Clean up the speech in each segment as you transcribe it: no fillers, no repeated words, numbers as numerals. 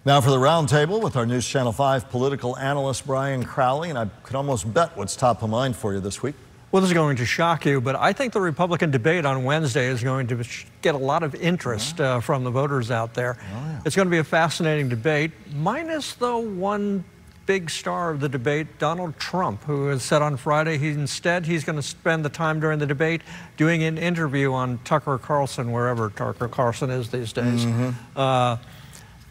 Now for the roundtable with our News Channel 5 political analyst Brian Crowley, and I could almost bet what's top of mind for you this week. Well, this is going to shock you, but I think the Republican debate on Wednesday is going to get a lot of interest from the voters out there. It's going to be a fascinating debate, minus the one big star of the debate, Donald Trump, who has said on Friday he's going to spend the time during the debate doing an interview on Tucker Carlson, wherever Tucker Carlson is these days.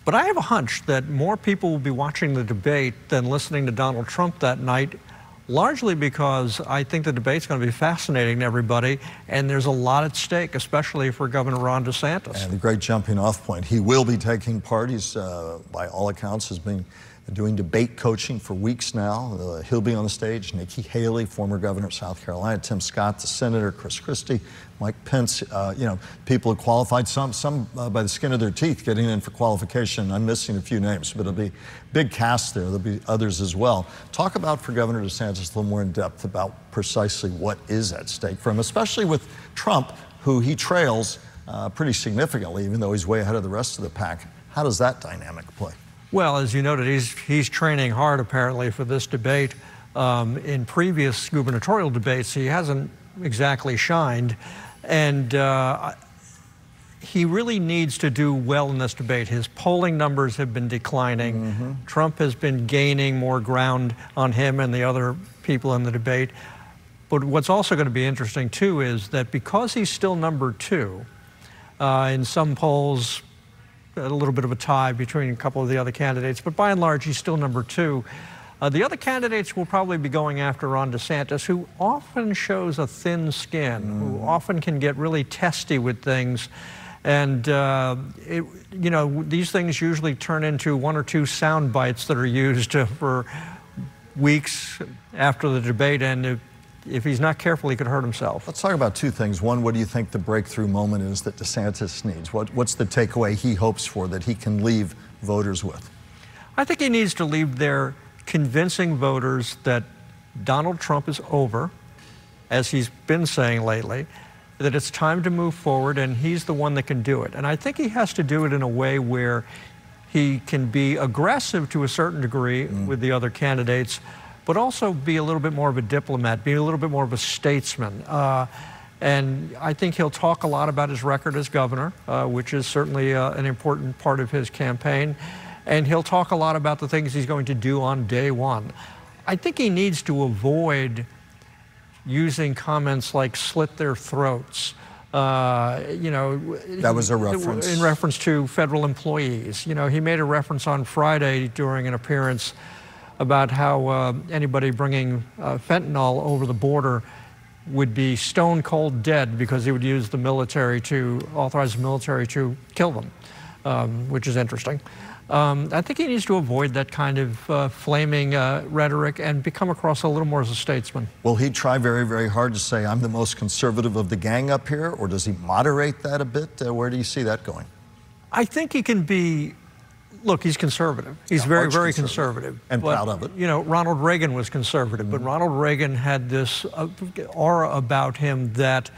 But I have a hunch that more people will be watching the debate than listening to Donald Trump that night, largely because I think the debate's going to be fascinating to everybody, and there's a lot at stake, especially for Governor Ron DeSantis. And the great jumping off point, he will be taking part. He's, by all accounts, has been doing debate coaching for weeks now. He'll be on the stage. Nikki Haley, former governor of South Carolina, Tim Scott, the senator, Chris Christie, Mike Pence, people who qualified, some by the skin of their teeth getting in for qualification. I'm missing a few names, but it'll be big cast there. There'll be others as well. Talk about, for Governor DeSantis, a little more in depth about precisely what is at stake for him, especially with Trump, who he trails pretty significantly, even though he's way ahead of the rest of the pack. How does that dynamic play? Well, as you noted, he's training hard, apparently, for this debate. In previous gubernatorial debates, he hasn't exactly shined. And he really needs to do well in this debate. His polling numbers have been declining. Trump has been gaining more ground on him and the other people in the debate. But what's also going to be interesting, too, is that because he's still number two, in some polls, a little bit of a tie between a couple of the other candidates, but by and large, he's still number two. The other candidates will probably be going after Ron DeSantis, who often shows a thin skin, who often can get really testy with things. And, these things usually turn into one or two sound bites that are used for weeks after the debate. And if he's not careful, he could hurt himself. Let's talk about two things. One, what do you think the breakthrough moment is that DeSantis needs? What's the takeaway he hopes for that he can leave voters with? I think he needs to leave there convincing voters that Donald Trump is over, as he's been saying lately, that it's time to move forward, and he's the one that can do it. And I think he has to do it in a way where he can be aggressive to a certain degree with the other candidates, but also be a little bit more of a diplomat, be a little bit more of a statesman. And I think he'll talk a lot about his record as governor, which is certainly an important part of his campaign. And he'll talk a lot about the things he's going to do on day one. I think he needs to avoid using comments like slit their throats. That was a reference. In reference to federal employees. He made a reference on Friday during an appearance about how anybody bringing fentanyl over the border would be stone cold dead because he would use the military to authorize the military to kill them, which is interesting. I think he needs to avoid that kind of flaming rhetoric and come across a little more as a statesman. Will he try very, very hard to say, I'm the most conservative of the gang up here, or does he moderate that a bit? Where do you see that going? I think he can be. Look, he's conservative. He's very, very conservative. And proud of it. Ronald Reagan was conservative, but Ronald Reagan had this aura about him that,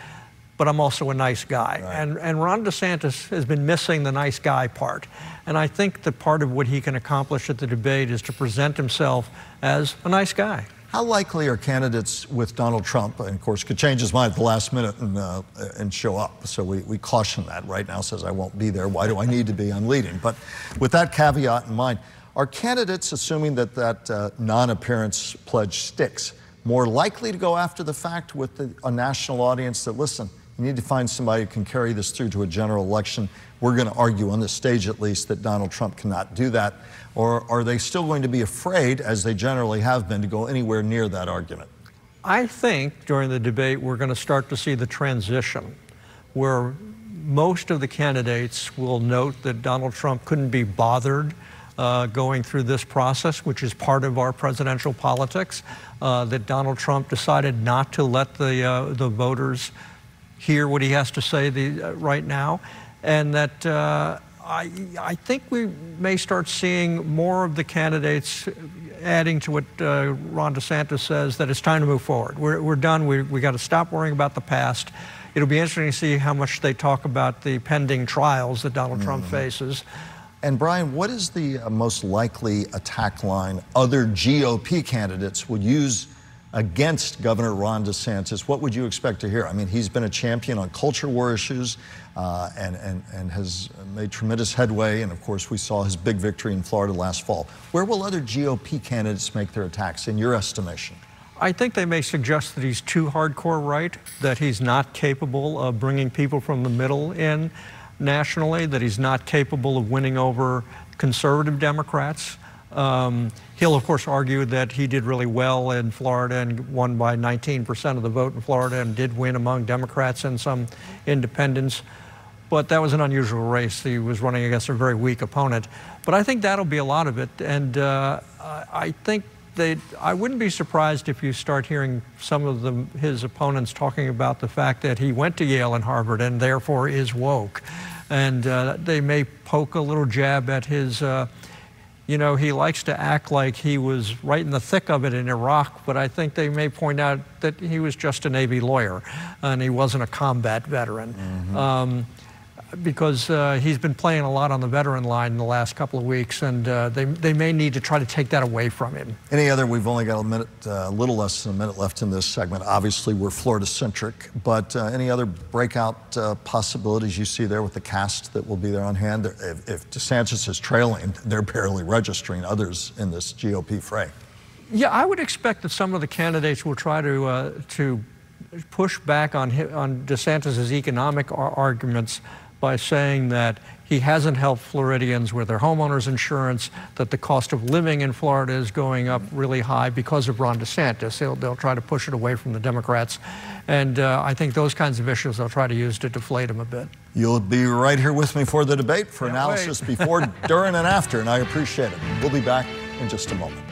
but I'm also a nice guy. Right. And Ron DeSantis has been missing the nice guy part. And I think that part of what he can accomplish at the debate is to present himself as a nice guy. How likely are candidates with Donald Trump, and of course could change his mind at the last minute and show up, so we caution that. Right now says I won't be there, why do I need to be, I'm leading. But with that caveat in mind, are candidates, assuming that non-appearance pledge sticks, more likely to go after the fact with a national audience that, listen, you need to find somebody who can carry this through to a general election? We're going to argue on this stage at least that Donald Trump cannot do that. Or are they still going to be afraid, as they generally have been, to go anywhere near that argument? I think during the debate we're going to start to see the transition where most of the candidates will note that Donald Trump couldn't be bothered going through this process, which is part of our presidential politics, that Donald Trump decided not to let the voters hear what he has to say right now, and that I think we may start seeing more of the candidates adding to what Ron DeSantis says, that it's time to move forward. We're done. We got to stop worrying about the past. It'll be interesting to see how much they talk about the pending trials that Donald Trump faces. And Brian, what is the most likely attack line other GOP candidates would use against Governor Ron DeSantis? What would you expect to hear? I mean, he's been a champion on culture war issues and has made tremendous headway. And of course, we saw his big victory in Florida last fall. Where will other GOP candidates make their attacks, in your estimation? I think they may suggest that he's too hardcore right, that he's not capable of bringing people from the middle in nationally, that he's not capable of winning over conservative Democrats. He'll, of course, argue that he did really well in Florida and won by 19% of the vote in Florida and did win among Democrats and some independents. But that was an unusual race. He was running against a very weak opponent. But I think that'll be a lot of it. And I think I wouldn't be surprised if you start hearing some of his opponents talking about the fact that he went to Yale and Harvard and therefore is woke. And they may poke a little jab at his, you know, he likes to act like he was right in the thick of it in Iraq, but I think they may point out that he was just a Navy lawyer and he wasn't a combat veteran. Mm-hmm. Because he's been playing a lot on the veteran line in the last couple of weeks, and they may need to try to take that away from him. Any other? We've only got a little less than a minute left in this segment. Obviously, we're Florida-centric, but any other breakout possibilities you see there with the cast that will be there on hand? If DeSantis is trailing, they're barely registering others in this GOP fray. Yeah, I would expect that some of the candidates will try to push back on DeSantis' economic arguments by saying that he hasn't helped Floridians with their homeowners insurance, that the cost of living in Florida is going up really high because of Ron DeSantis. They'll try to push it away from the Democrats. And I think those kinds of issues they'll try to use to deflate him a bit. You'll be right here with me for the debate, for analysis before, during, and after, and I appreciate it. We'll be back in just a moment.